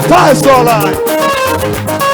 That's all right.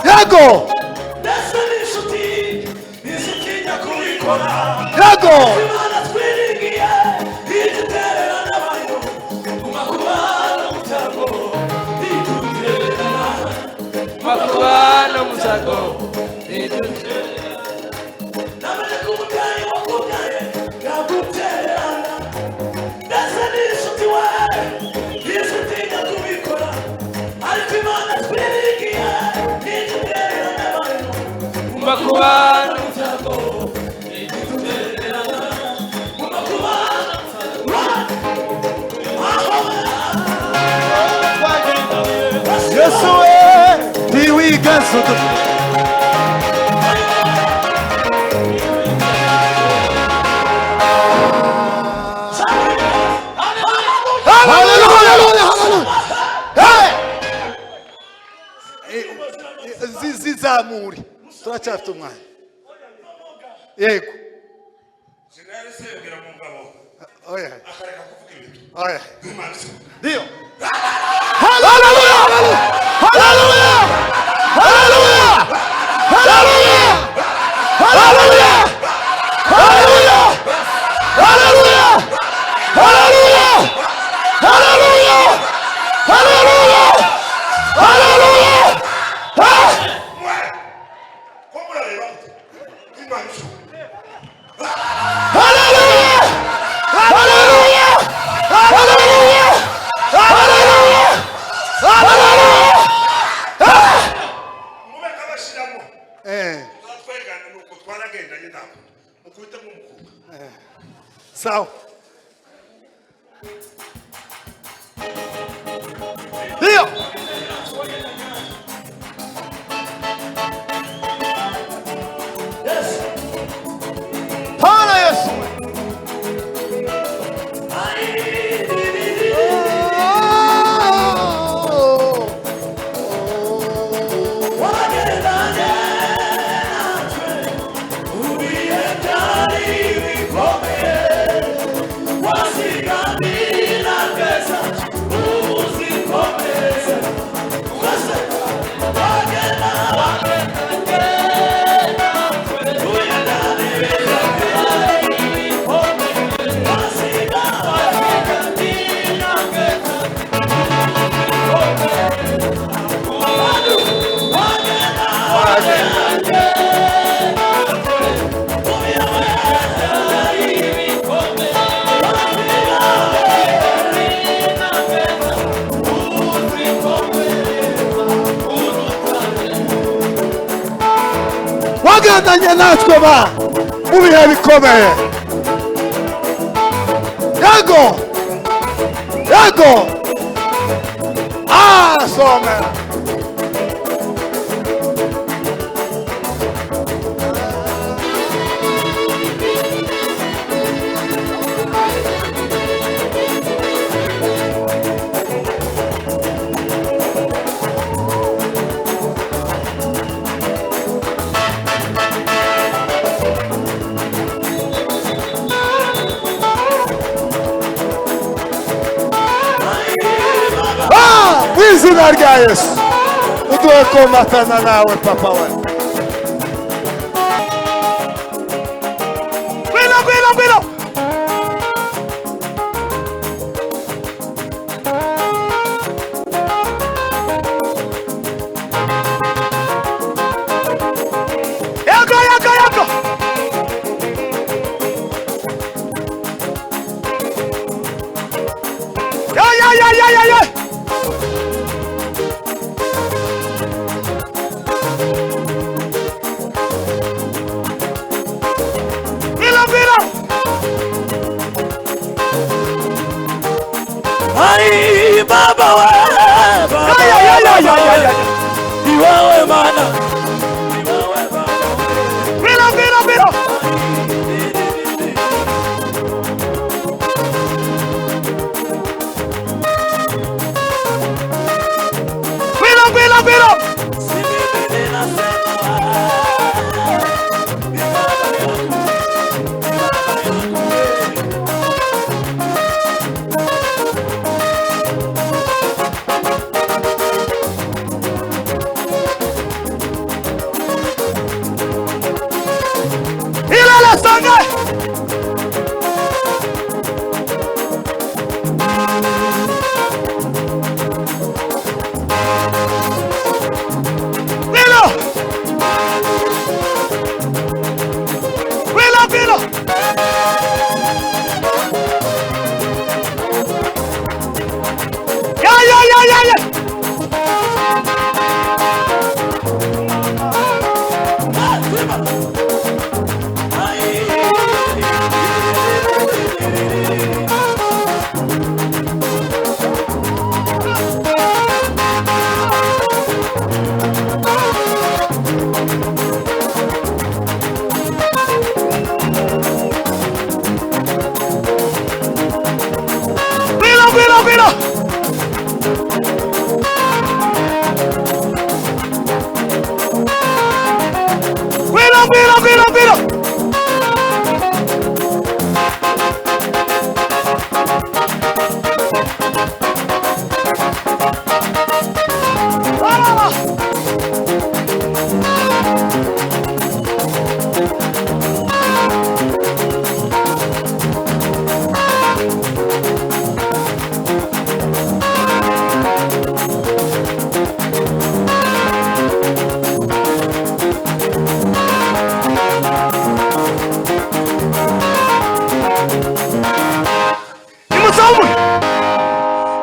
Yago! Yago! Makubana musago. Zizamuri turacafite umwana yego sinarasebera mu ngabo oya akareka kuvuga ibintu oya ndio haleluya haleluya haleluya haleluya haleluya haleluya haleluya haleluya haleluya haleluya haleluya Sawa. Dio. Yes. Pana Yesu. wabandanye natwe ba mu bihe bikomeye. Yego yego somera. Izina rya Yesu uduhe komatana nawe papa we. Gwino gwino gwino. Yego yego yego. Ya. Ai baba we, baba ya. Iwawe mana, iwawe baba. Vino.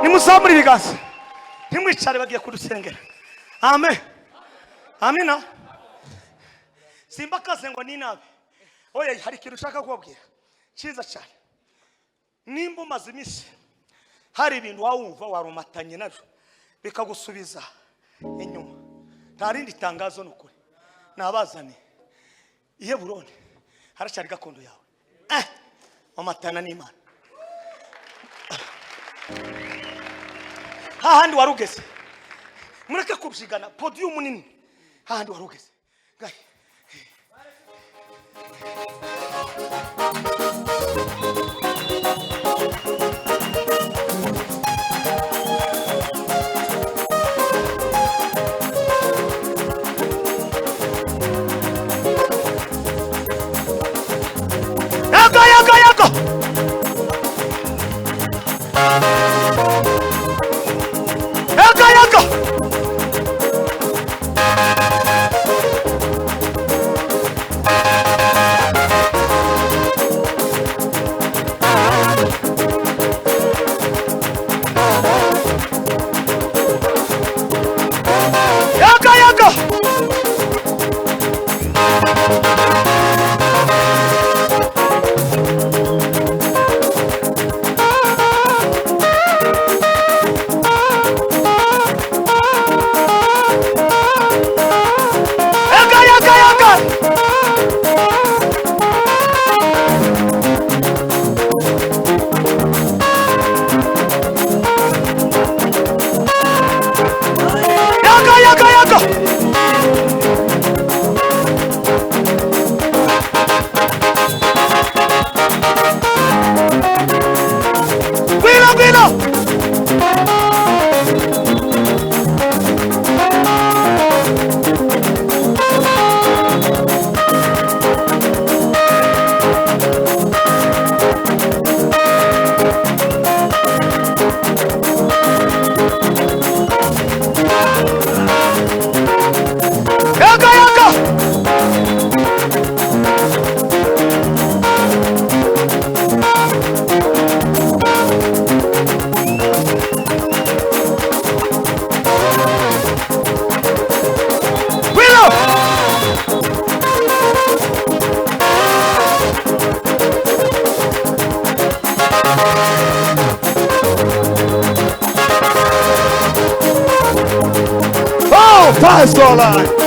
Nimusamuri biganza. Nimwicare bagiye kudusengera. Amen. Amina. Simba kaze ngo ni nabe. Oya hari ikintu ushaka kubabwira. Cyiza cyane. Nimba umaze iminsi hari ibintu wawumva warumatanye nabyo bikagusubiza inyuma. Nta rindi tangazo n'ukuri. Nabazane. Iheburone haracyari gakondo yawe. Wamatana n'Imana. Hahandi warugeze. Mureke kubyigana podium nini. Hahandi warugeze. Gaye. Yako. That's all right.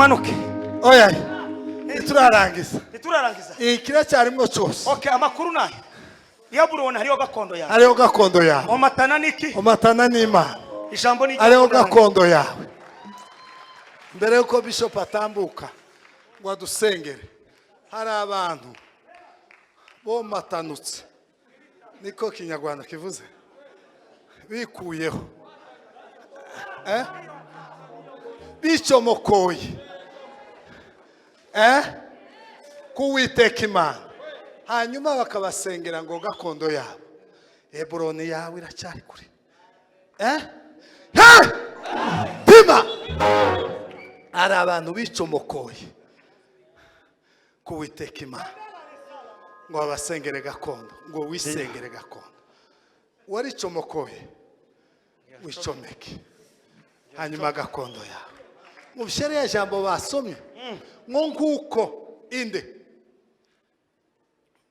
mumanuke Oya, turarangiza. ntiturarangiza. Ikira cyarimo cyose. Okay, amakuru nayo yaburona hariyo gakondo yawe. Ariyo gakondo yawe. Omatana niki? Omatana n'Imana. Ijambo ni Ariyo gakondo yawe. Mbere yuko Bishop atambuka ngo adusengere, hari abantu bo matanutse, niko Kinyarwanda kivuze, bikuyeho, bicomokoye, kuwiteka Imana, hanyuma bakabasengera ngo gakondo yabo. Heburoni yawe iracyari kure. Pima! Hari abantu bicomokoye kuwiteka Imana ngo babasengere gakondo, ngo wisengere gakondo. Waricomokoye wicomeke, hanyuma gakondo yawe mubishere ya jambo basomye ngo nguko inde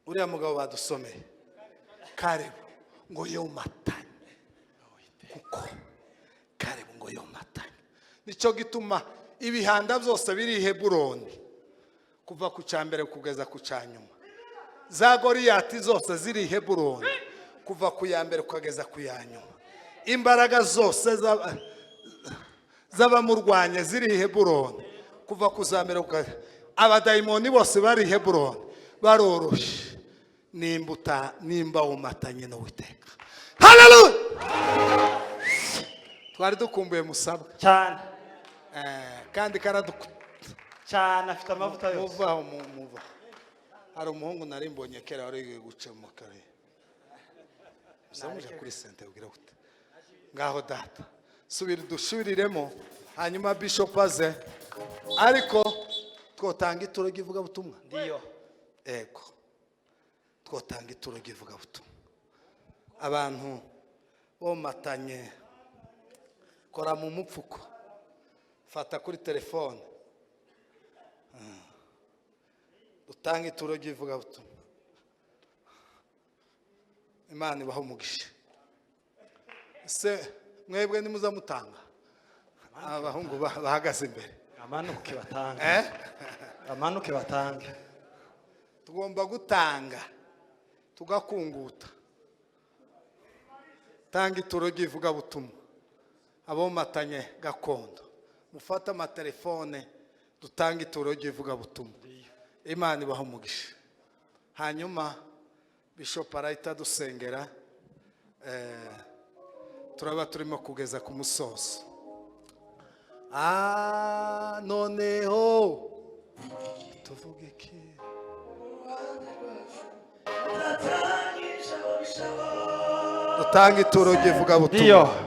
uriya mugabo badusomeye Karebu ngo yomatanye, kuko Karebu ngo yomatanye. Nico gituma ibihanda byose biri Heburoni kuva ku cyambere kugeza ku cyanyuma. Za Goliyati zose ziri Heburoni kuva ku yambere kugeza ku yanyuma. Imbaraga zose z'abamurwanya ziri Heburoni kuva ku zambere kugeza. Abadayimoni bose bari Heburoni baroroshe nimba umatanye n'Uwiteka. Hallelujah! Twari dukumbuye musabwa cyane kandi cyane afite amavuta yose. Muva hari umuhungu nari mbonye kera wari gucemuka usamuje kuri sente ugira gute ngaho data dusubiremo hanyuma Bishop aze, ariko twotanga ituro givuga butumwa. Ndiyo ego twotanga ituro givuga butumwa. Abantu bo matanye, kora mu mupfuko, fata kuri telefone, dutanga ituro givuga butumwa. Imana ibaho umugisha. Se mwebwe nimuza mutanga, abahungu bahagaze imbere amanuke batanga, amanuke batanga. Tugomba gutanga tugakunguta. Tanga ituro givuga butumwa. Abo matanye gakondo mufata amatelefone dutanga ituro givuga butumwa. Imana ibaho umugisha. Hanyuma Bishop arahita dusengera, turaba turimo kugeza ku musozo. Noneho tuvuge iki? Dutanga ituro givuga butumwa.